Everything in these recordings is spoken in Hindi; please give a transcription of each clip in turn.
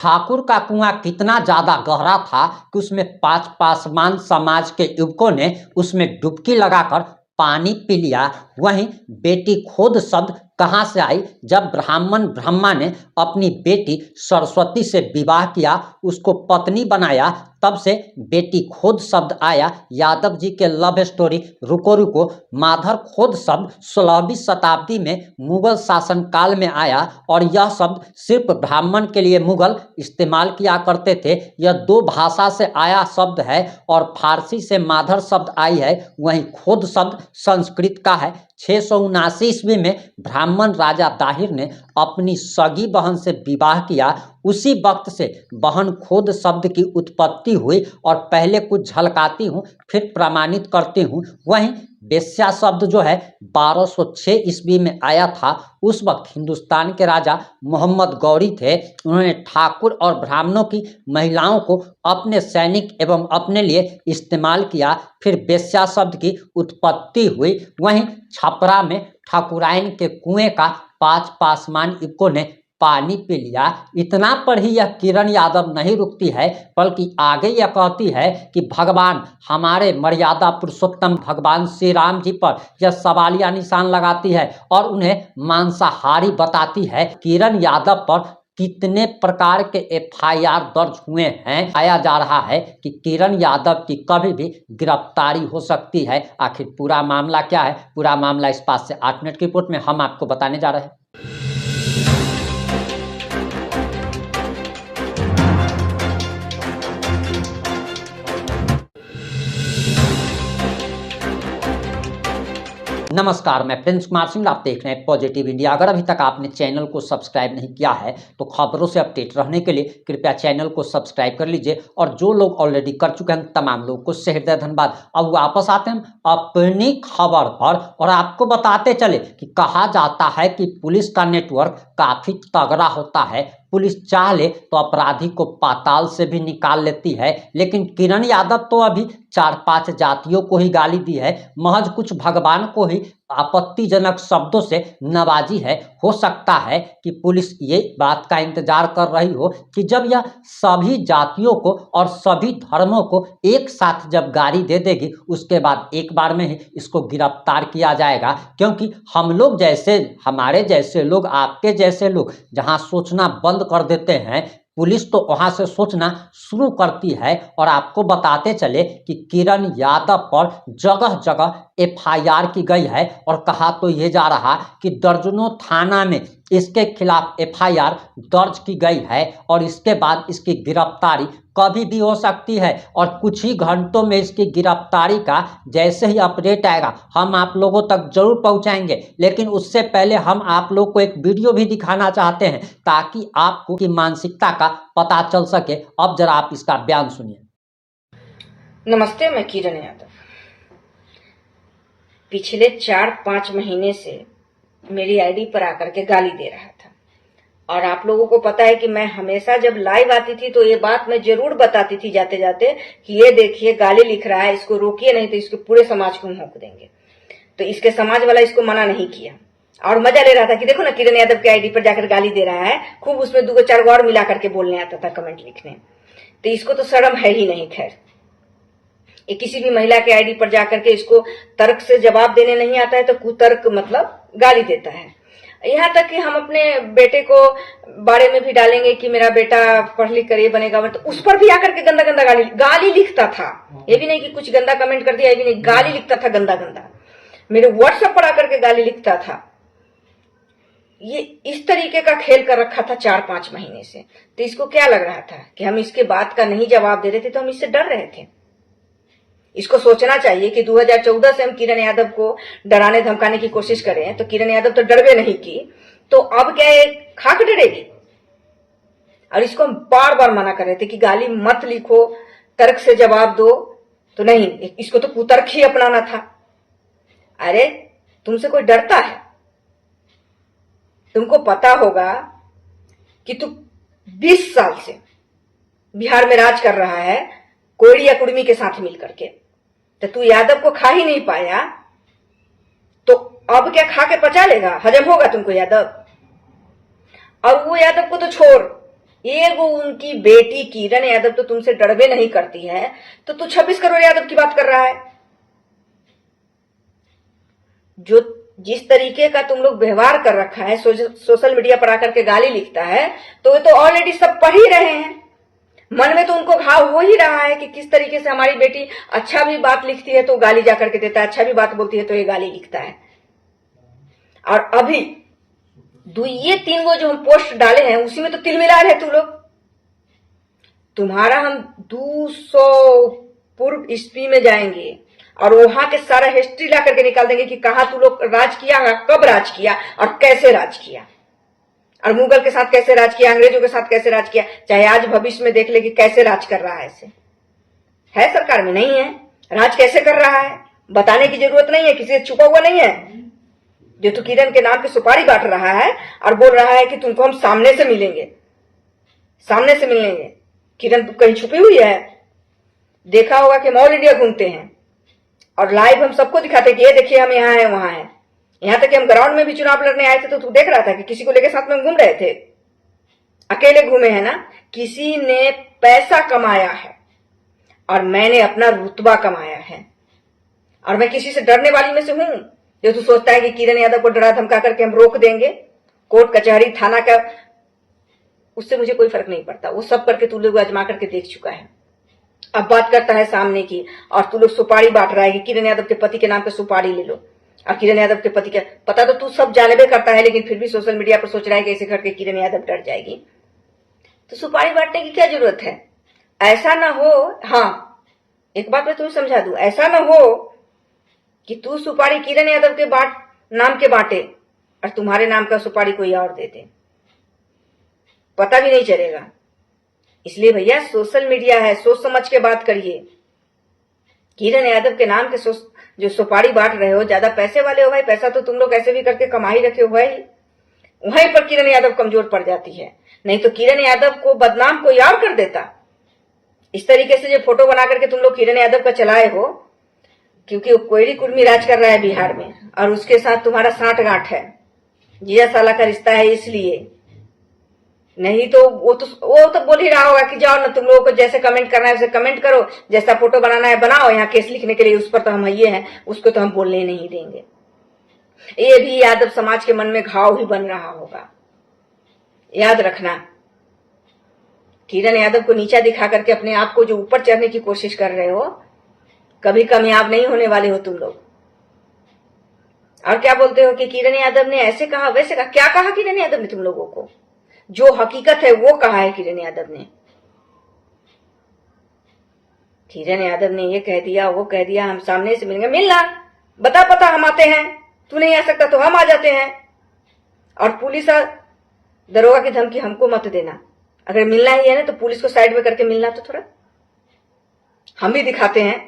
ठाकुर का कुआं कितना ज्यादा गहरा था कि उसमें पांच पासवान समाज के युवकों ने उसमें डुबकी लगाकर पानी पी लिया। वहीं बेटी खोद शब्द कहाँ से आई? जब ब्राह्मण ब्रह्मा ने अपनी बेटी सरस्वती से विवाह किया, उसको पत्नी बनाया, तब से बेटी खोद शब्द आया। यादव जी के लव स्टोरी रुको रुको माधर खोद शब्द 16वीं शताब्दी में मुगल शासन काल में आया और यह शब्द सिर्फ ब्राह्मण के लिए मुगल इस्तेमाल किया करते थे। यह दो भाषा से आया शब्द है और फारसी से माधर शब्द आई है। वहीं खोद शब्द संस्कृत का है। 679 ईस्वी में ब्राह्मण राजा दाहिर ने अपनी सगी बहन से विवाह किया। उसी वक्त से बहन खोद शब्द की उत्पत्ति हुई और पहले कुछ झलकाती हूँ फिर प्रमाणित करती हूँ। वहीं वेश्या शब्द जो है 1206 ईस्वी में आया था। उस वक्त हिंदुस्तान के राजा मोहम्मद गौरी थे। उन्होंने ठाकुर और ब्राह्मणों की महिलाओं को अपने सैनिक एवं अपने लिए इस्तेमाल किया। फिर वेश्या शब्द की उत्पत्ति हुई। वहीं छपरा में ठाकुराइन के कुएं का पांच पासवान युवकों ने पानी पी लिया। इतना पर ही यह किरण यादव नहीं रुकती है, बल्कि आगे यह कहती है कि भगवान हमारे मर्यादा पुरुषोत्तम भगवान श्री राम जी पर यह सवालिया निशान लगाती है और उन्हें मांसाहारी बताती है। किरण यादव पर कितने प्रकार के FIR दर्ज हुए हैं? आया जा रहा है कि किरण यादव की कभी भी गिरफ्तारी हो सकती है। आखिर पूरा मामला क्या है? पूरा मामला इस 5 से 8 मिनट की रिपोर्ट में हम आपको बताने जा रहे हैं। नमस्कार, मैं प्रिंस कुमार सिंह, आप देख रहे हैं पॉजिटिव इंडिया। अगर अभी तक आपने चैनल को सब्सक्राइब नहीं किया है तो खबरों से अपडेट रहने के लिए कृपया चैनल को सब्सक्राइब कर लीजिए और जो लोग ऑलरेडी कर चुके हैं तमाम लोगों को हृदय धन्यवाद। अब वापस आते हैं अपनी खबर पर और आपको बताते चले कि कहा जाता है कि पुलिस का नेटवर्क काफी तगड़ा होता है। पुलिस चाह ले तो अपराधी को पाताल से भी निकाल लेती है। लेकिन किरण यादव तो अभी 4-5 जातियों को ही गाली दी है, महज कुछ भगवान को ही आपत्तिजनक शब्दों से नवाजी है। हो सकता है कि पुलिस ये बात का इंतजार कर रही हो कि जब यह सभी जातियों को और सभी धर्मों को एक साथ जब गाली दे देगी, उसके बाद एक बार में ही इसको गिरफ्तार किया जाएगा। क्योंकि हम लोग जैसे, हमारे जैसे लोग, आपके जैसे लोग जहां सोचना बंद कर देते हैं, पुलिस तो वहां से सोचना शुरू करती है। और आपको बताते चले कि किरण यादव पर जगह जगह FIR की गई है और कहा तो यह जा रहा कि दर्जनों थाना में इसके खिलाफ FIR दर्ज की गई है और इसके बाद इसकी गिरफ्तारी कभी भी हो सकती है। और कुछ ही घंटों में इसकी गिरफ्तारी का जैसे ही अपडेट आएगा हम आप लोगों तक जरूर पहुंचाएंगे। लेकिन उससे पहले हम आप लोग को एक वीडियो भी दिखाना चाहते हैं ताकि आपको की मानसिकता का पता चल सके। अब जरा आप इसका बयान सुनिए। नमस्ते, मैं किरण यादव। पिछले 4-5 महीने से मेरी आईडी पर आकर के गाली दे रहा था और आप लोगों को पता है कि मैं हमेशा जब लाइव आती थी तो ये बात मैं जरूर बताती थी जाते जाते कि ये देखिए गाली लिख रहा है, इसको रोकिए नहीं तो इसके पूरे समाज को हम होक देंगे। तो इसके समाज वाला इसको मना नहीं किया और मजा ले रहा था कि देखो ना किरण यादव के आईडी पर जाकर गाली दे रहा है। खूब उसमें 2-4 और मिला करके बोलने आता था, कमेंट लिखने। तो इसको तो शर्म है ही नहीं। खैर, ये किसी भी महिला के आईडी पर जाकर के इसको तर्क से जवाब देने नहीं आता है तो कुतर्क मतलब गाली देता है। यहाँ तक कि हम अपने बेटे को बारे में भी डालेंगे कि मेरा बेटा पढ़ लिख कर ये बनेगा, तो उस पर भी आकर के गंदा गंदा गाली लिखता था। ये भी नहीं कि कुछ गंदा कमेंट कर दिया, ये भी नहीं, गाली लिखता था गंदा गंदा। मेरे व्हाट्सएप पर आकर के गाली लिखता था। ये इस तरीके का खेल कर रखा था 4-5 महीने से। तो इसको क्या लग रहा था कि हम इसके बात का नहीं जवाब दे रहे थे तो हम इससे डर रहे थे। इसको सोचना चाहिए कि 2014 से हम किरण यादव को डराने धमकाने की कोशिश करें तो किरण यादव तो डरवे नहीं की, तो अब क्या ये खाक डरेगी? और इसको हम बार बार मना कर रहे थे कि गाली मत लिखो, तर्क से जवाब दो, तो नहीं, इसको तो कुतर्क ही अपनाना था। अरे तुमसे कोई डरता है? तुमको पता होगा कि तू 20 साल से बिहार में राज कर रहा है कोयड़ी या कुड़मी के साथ मिलकर के, तो तू यादव को खा ही नहीं पाया, तो अब क्या खा के पचा लेगा? हजम होगा तुमको यादव? और वो यादव को तो छोड़, एगो उनकी बेटी किरण यादव तो तुमसे डरबे नहीं करती है, तो तू 26 करोड़ यादव की बात कर रहा है। जो जिस तरीके का तुम लोग व्यवहार कर रखा है, सोशल मीडिया पर आकर के गाली लिखता है, तो ये तो ऑलरेडी सब पढ़ ही रहे हैं। मन में तो उनको घाव हो ही रहा है कि किस तरीके से हमारी बेटी अच्छा भी बात लिखती है तो गाली जाकर के देता है, अच्छा भी बात बोलती है तो ये गाली लिखता है। और अभी ये 3 वो जो हम पोस्ट डाले हैं उसी में तो तिलमिला रहे तुम लोग। तुम्हारा हम 200 पूर्व ईस्वी में जाएंगे और वहां के सारा हिस्ट्री ला करके निकाल देंगे कि कहां तू लोग राज किया, कब राज किया और कैसे राज किया, और मुगल के साथ कैसे राज किया, अंग्रेजों के साथ कैसे राज किया। चाहे आज भविष्य में देख ले कि कैसे राज कर रहा है। ऐसे है सरकार में नहीं है, राज कैसे कर रहा है बताने की जरूरत नहीं है, किसी से छुपा हुआ नहीं है। जो तू किरण के नाम पे सुपारी बांट रहा है और बोल रहा है कि तुमको हम सामने से मिलेंगे, सामने से मिलेंगे। किरण तू कहीं छुपी हुई है? देखा होगा कि हम ऑल इंडिया घूमते हैं और लाइव हम सबको दिखाते कि ये देखिए हम यहाँ हैं वहां हैं। यहां तक कि हम ग्राउंड में भी चुनाव लड़ने आए थे तो तू देख रहा था कि किसी को लेकर साथ में घूम रहे थे, अकेले घूमे हैं ना। किसी ने पैसा कमाया है और मैंने अपना रुतबा कमाया है, और मैं किसी से डरने वाली में से हूं जो तू सोचता है कि किरण यादव को डरा धमका करके हम रोक देंगे। कोर्ट कचहरी थाना का उससे मुझे कोई फर्क नहीं पड़ता, वो सब करके तू लोग आजमा करके देख चुका है। अब बात करता है सामने की, और तू लोग सुपारी बांट रहा है कि किरण यादव के पति के नाम पे सुपारी ले लो, और किरण यादव के पति का पता तो तू सब जानबे करता है, लेकिन फिर भी सोशल मीडिया पर सोच रहा है कि ऐसे करके किरण यादव डर जाएगी। तो सुपारी बांटने की क्या जरूरत है? ऐसा ना हो, हाँ एक बात मैं तुम्हें समझा दूं, ऐसा ना हो कि तू सुपारी किरण यादव के नाम के बांटे और तुम्हारे नाम का सुपारी कोई और दे दे, पता भी नहीं चलेगा। इसलिए भैया सोशल मीडिया है, सोच समझ के बात करिए। किरण यादव के नाम के जो सुपारी बांट रहे हो, ज्यादा पैसे वाले हो भाई, पैसा तो तुम लोग ऐसे भी करके कमा ही रखे हो भाई, वहीं पर किरण यादव कमजोर पड़ जाती है। नहीं तो किरण यादव को बदनाम कोई और कर देता। इस तरीके से जो फोटो बना करके तुम लोग किरण यादव का चलाए हो, क्योंकि वो कोयरी कुर्मी राज कर रहा है बिहार में और उसके साथ तुम्हारा साठ गांठ है, जिया साला का रिश्ता है, इसलिए। नहीं तो वो तो बोल ही रहा होगा कि जाओ ना, तुम लोगों को जैसे कमेंट करना है वैसे कमेंट करो, जैसा फोटो बनाना है बनाओ, यहाँ केस लिखने के लिए उस पर तो हम ये हैं, उसको तो हम बोलने नहीं देंगे। ये भी यादव समाज के मन में घाव ही बन रहा होगा। याद रखना, किरण यादव को नीचा दिखा करके अपने आप को जो ऊपर चढ़ने की कोशिश कर रहे हो, कभी कामयाब नहीं होने वाले हो तुम लोग। और क्या बोलते हो कि किरण यादव ने ऐसे कहा वैसे कहा? क्या कहा किरण यादव ने तुम लोगों को? जो हकीकत है वो कहा है किरण यादव ने। किरण यादव ने ये कह दिया वो कह दिया, हम सामने से मिलेंगे। मिलना बता, पता हम आते हैं, तू नहीं आ सकता तो हम आ जाते हैं। और पुलिस दरोगा की धमकी हमको मत देना। अगर मिलना ही है ना तो पुलिस को साइड में करके मिलना, तो थोड़ा हम भी दिखाते हैं।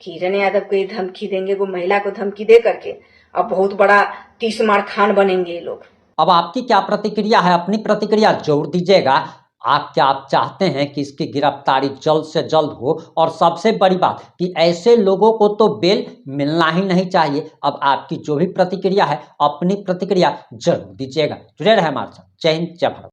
किरण यादव को ये धमकी देंगे, वो महिला को धमकी दे करके अब बहुत बड़ा तीसमार खान बनेंगे ये लोग। अब आपकी क्या प्रतिक्रिया है? अपनी प्रतिक्रिया जरूर दीजिएगा। क्या आप चाहते हैं कि इसकी गिरफ्तारी जल्द से जल्द हो? और सबसे बड़ी बात कि ऐसे लोगों को तो बेल मिलना ही नहीं चाहिए। अब आपकी जो भी प्रतिक्रिया है, अपनी प्रतिक्रिया जरूर दीजिएगा। जुड़े रहे हमारे साथ। जय हिंद, जय भारत।